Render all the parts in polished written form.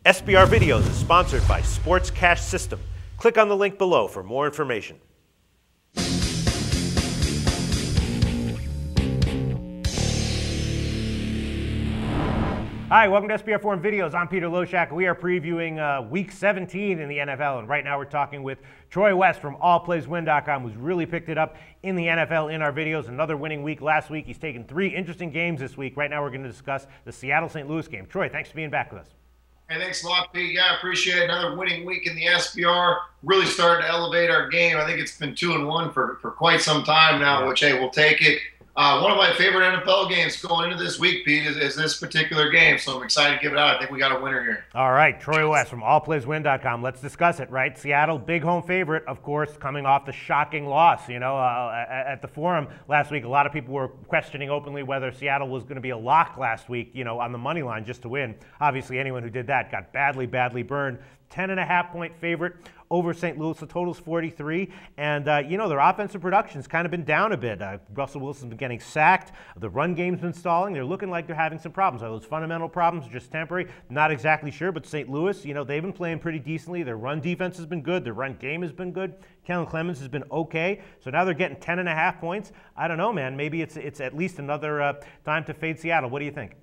SBR Videos is sponsored by Sports Cash System. Click on the link below for more information. Hi, welcome to SBR Forum Videos. I'm Peter Loshak. We are previewing Week 17 in the NFL, and right now we're talking with Troy West from AllPlaysWin.com, who's really picked it up in the NFL in our videos. Another winning week last week. He's taken 3 interesting games this week. Right now we're going to discuss the Seattle-St. Louis game. Troy, thanks for being back with us. Hey, thanks a lot, Pete. Yeah, I appreciate it. Another winning week in the SBR. Really started to elevate our game. I think it's been 2-1 for quite some time now, which, hey, we'll take it. One of my favorite NFL games going into this week, Pete, is this particular game. So I'm excited to give it out. I think we got a winner here. All right, Troy West from AllPlaysWin.com. Let's discuss it, right? Seattle, big home favorite, of course, coming off the shocking loss. You know, at the Forum last week, a lot of people were questioning openly whether Seattle was going to be a lock last week, you know, on the money line just to win. Obviously, anyone who did that got badly burned. 10.5-point favorite over St. Louis. The total's 43. And, you know, their offensive production's kind of been down a bit. Russell Wilson's been getting sacked. The run game's been stalling. They're looking like they're having some problems. Are those fundamental problems just temporary? Not exactly sure, but St. Louis, you know, they've been playing pretty decently. Their run defense has been good. Their run game has been good. Kellen Clemens has been okay. So now they're getting 10.5 points. I don't know, man. Maybe it's at least another time to fade Seattle. What do you think?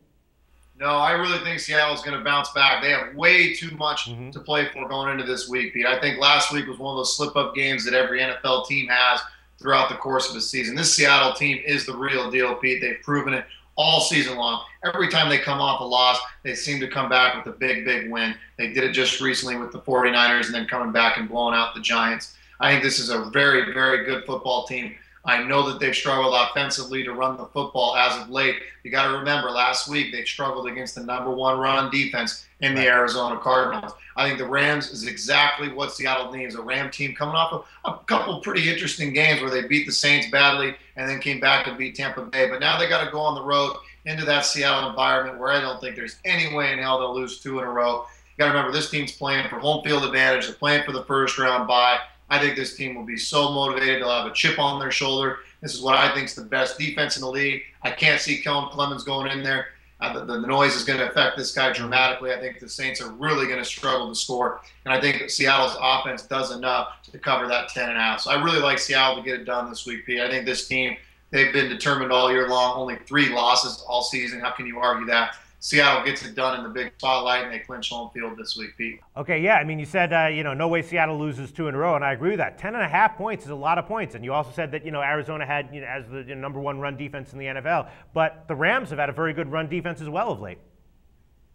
No, I really think Seattle's going to bounce back. They have way too much to play for going into this week, Pete. I think last week was one of those slip-up games that every NFL team has throughout the course of a season. This Seattle team is the real deal, Pete. They've proven it all season long. Every time they come off a loss, they seem to come back with a big win. They did it just recently with the 49ers and then coming back and blowing out the Giants. I think this is a very good football team. I know that they've struggled offensively to run the football as of late. You got to remember, last week they struggled against the #1 run defense in the Arizona Cardinals. I think the Rams is exactly what Seattle needs, a Ram team coming off a couple pretty interesting games where they beat the Saints badly and then came back and beat Tampa Bay. But now they got to go on the road into that Seattle environment where I don't think there's any way in hell they'll lose 2 in a row. You got to remember, this team's playing for home field advantage. They're playing for the first round bye. I think this team will be so motivated. They'll have a chip on their shoulder. This is what I think is the best defense in the league. I can't see Kellen Clemens going in there. The noise is going to affect this guy dramatically. I think the Saints are really going to struggle to score. And I think Seattle's offense does enough to cover that 10.5. So I really like Seattle to get it done this week, Pete. I think this team, they've been determined all year long. Only 3 losses all season. How can you argue that? Seattle gets it done in the big spotlight, and they clinch home field this week, Pete. Okay, yeah. I mean, you said, you know, no way Seattle loses 2 in a row, and I agree with that. 10.5 points is a lot of points. And you also said that, you know, Arizona had, you know, as the #1 run defense in the NFL. But the Rams have had a very good run defense as well of late.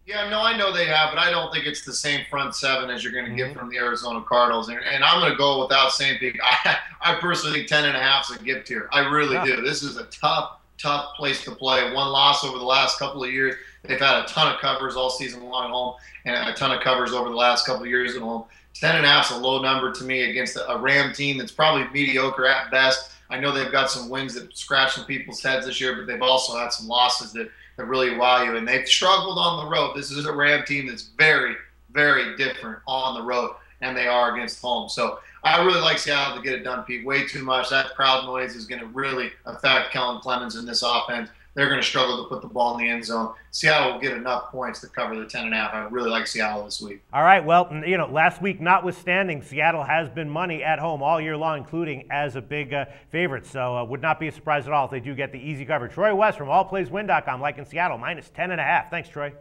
Yeah, no, I know they have, but I don't think it's the same front 7 as you're going to get from the Arizona Cardinals. And I'm going to go without saying, Pete, I personally think 10.5 is a gift here. I really do. This is a tough place to play. 1 loss over the last couple of years. They've had a ton of covers all season long at home and a ton of covers over the last couple of years at home. 10.5 is a low number to me against a Ram team that's probably mediocre at best. I know they've got some wins that scratch some people's heads this year, but they've also had some losses that really wow you. And they've struggled on the road. This is a Ram team that's very different on the road, and they are against home. So I really like Seattle to get it done, Pete. Way too much. That crowd noise is going to really affect Kellen Clemens in this offense. They're going to struggle to put the ball in the end zone. Seattle will get enough points to cover the 10.5. I really like Seattle this week. All right, well, you know, last week notwithstanding, Seattle has been money at home all year long, including as a big favorite. So would not be a surprise at all if they do get the easy cover. Troy West from AllPlaysWin.com, liking Seattle, -10.5. Thanks, Troy.